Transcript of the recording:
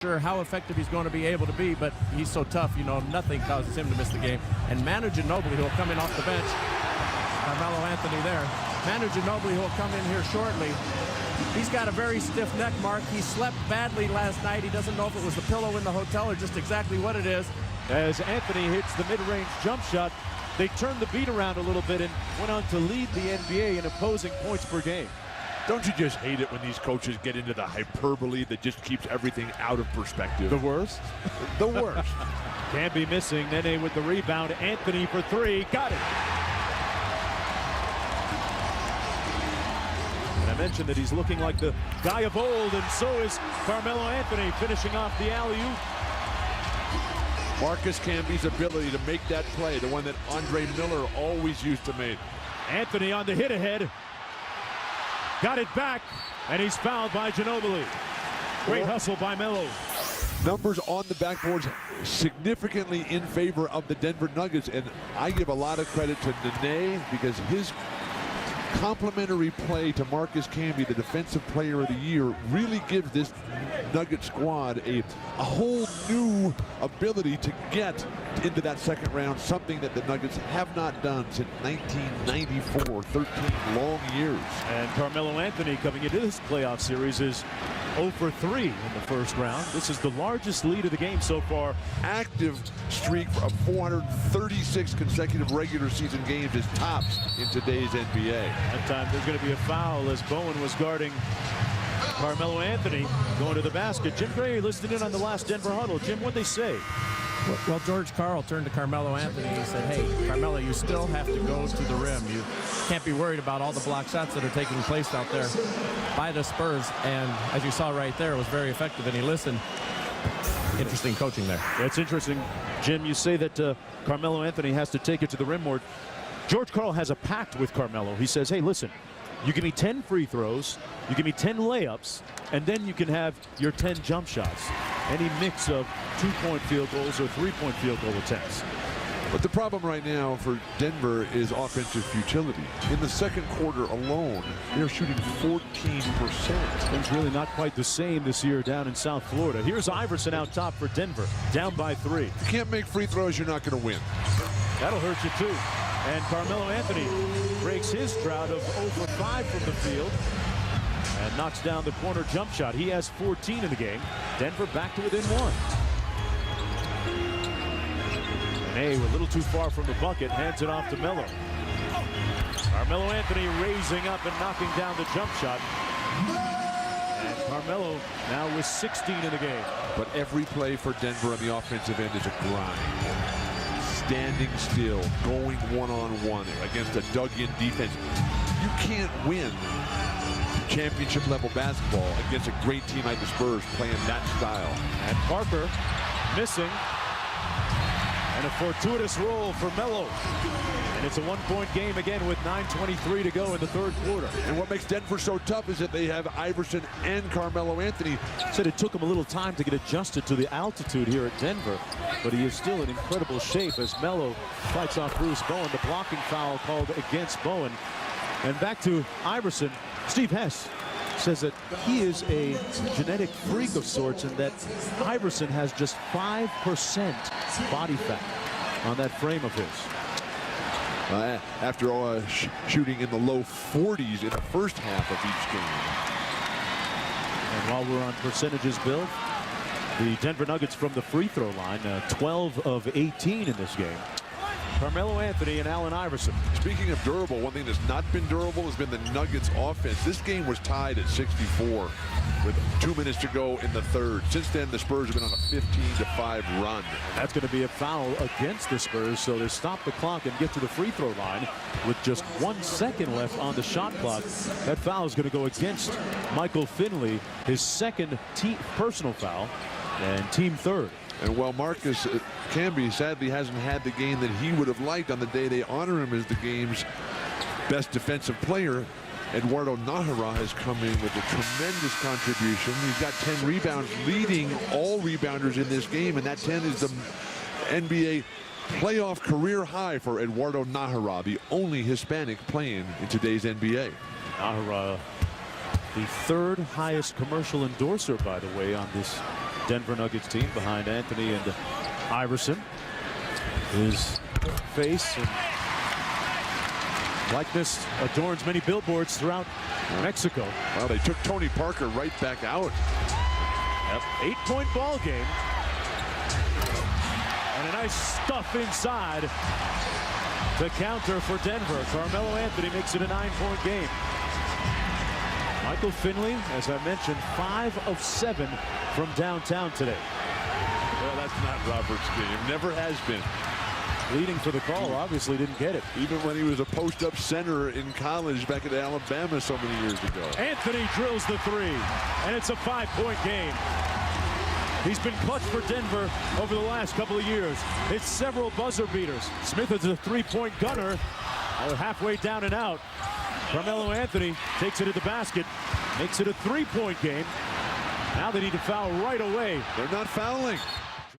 Sure how effective he's going to be able to be, but he's so tough, you know, nothing causes him to miss the game. And Manu Ginobili, who will come in off the bench. Carmelo Anthony there. Manu Ginobili, who will come in here shortly. He's got a very stiff neck, Mark. He slept badly last night. He doesn't know if it was the pillow in the hotel or just exactly what it is. As Anthony hits the mid-range jump shot, they turned the beat around a little bit and went on to lead the NBA in opposing points per game. Don't you just hate it when these coaches get into the hyperbole that just keeps everything out of perspective? The worst? The worst. Can't be missing. Nene with the rebound. Anthony for three. Got it. And I mentioned that he's looking like the guy of old, and so is Carmelo Anthony finishing off the alley-oop. Marcus Camby's ability to make that play, the one that Andre Miller always used to make. Anthony on the hit ahead. Got it back, and he's fouled by Ginobili. Great hustle by Melo. Numbers on the backboards significantly in favor of the Denver Nuggets, and I give a lot of credit to Nene because his complimentary play to Marcus Camby, the Defensive Player of the Year, really gives this Nugget squad a whole new ability to get into that second round, something that the Nuggets have not done since 1994, 13 long years. And Carmelo Anthony coming into this playoff series is 0 for 3 in the first round. This is the largest lead of the game so far. Active streak of 436 consecutive regular season games is tops in today's NBA. That time there's going to be a foul as Bowen was guarding Carmelo Anthony going to the basket. Jim Gray listening in on the last Denver huddle. Jim, what'd they say? Well, George Karl turned to Carmelo Anthony and he said, hey, Carmelo, you still have to go to the rim. You can't be worried about all the block shots that are taking place out there by the Spurs. And as you saw right there, it was very effective, and he listened. Interesting coaching there. That's interesting. Jim, you say that Carmelo Anthony has to take it to the rim more. George Karl has a pact with Carmelo. He says, hey, listen, you give me 10 free throws, you give me 10 layups, and then you can have your 10 jump shots. Any mix of 2-point field goals or 3-point field goal attempts. But the problem right now for Denver is offensive futility. In the second quarter alone, they're shooting 14%. Things really not quite the same this year down in South Florida. Here's Iverson out top for Denver, down by 3. If you can't make free throws, you're not going to win. That'll hurt you too. And Carmelo Anthony breaks his drought of 0 for 5 from the field and knocks down the corner jump shot. He has 14 in the game. Denver back to within 1. And a little too far from the bucket, hands it off to Melo. Carmelo Anthony raising up and knocking down the jump shot. And Carmelo now with 16 in the game. But every play for Denver on the offensive end is a grind. Standing still, going one-on-one against a dug-in defense. You can't win championship level basketball against a great team like the Spurs playing that style. And Parker missing. And a fortuitous roll for Melo. And it's a 1-point game again with 9:23 to go in the third quarter. And what makes Denver so tough is that they have Iverson and Carmelo Anthony. Said it took him a little time to get adjusted to the altitude here at Denver, but he is still in incredible shape as Melo fights off Bruce Bowen. The blocking foul called against Bowen. And back to Iverson. Steve Hess says that he is a genetic freak of sorts and that Iverson has just 5% body fat on that frame of his. After shooting in the low 40s in the first half of each game. And while we're on percentages, Bill, the Denver Nuggets from the free throw line, 12 of 18 in this game. Carmelo Anthony and Allen Iverson. Speaking of durable, one thing that's not been durable has been the Nuggets offense. This game was tied at 64 with 2 minutes to go in the third. Since then, the Spurs have been on a 15-5 run. And that's going to be a foul against the Spurs, so they stop the clock and get to the free throw line with just 1 second left on the shot clock. That foul is going to go against Michael Finley, his second personal foul, and team third. And while Marcus Camby sadly hasn't had the game that he would have liked on the day they honor him as the game's best defensive player, Eduardo Nájera has come in with a tremendous contribution. He's got 10 rebounds, leading all rebounders in this game, and that 10 is the NBA playoff career high for Eduardo Nájera, the only Hispanic playing in today's NBA. Nájera, the third highest commercial endorser, by the way, on this Denver Nuggets team behind Anthony and Iverson. His face and likeness adorns many billboards throughout Mexico. Well, they took Tony Parker right back out. Yep. 8-point ball game. And a nice stuff inside to counter for Denver. Carmelo Anthony makes it a 9-point game. Michael Finley, as I mentioned, 5 of 7 from downtown today. Well, that's not Robert's game. Never has been. Leading for the call, obviously didn't get it. Even when he was a post-up center in college back at Alabama so many years ago. Anthony drills the 3, and it's a 5-point game. He's been clutch for Denver over the last couple of years. It's several buzzer beaters. Smith is a 3-point gunner. Halfway down and out. Carmelo Anthony takes it at the basket, makes it a 3-point game. Now they need to foul right away. They're not fouling.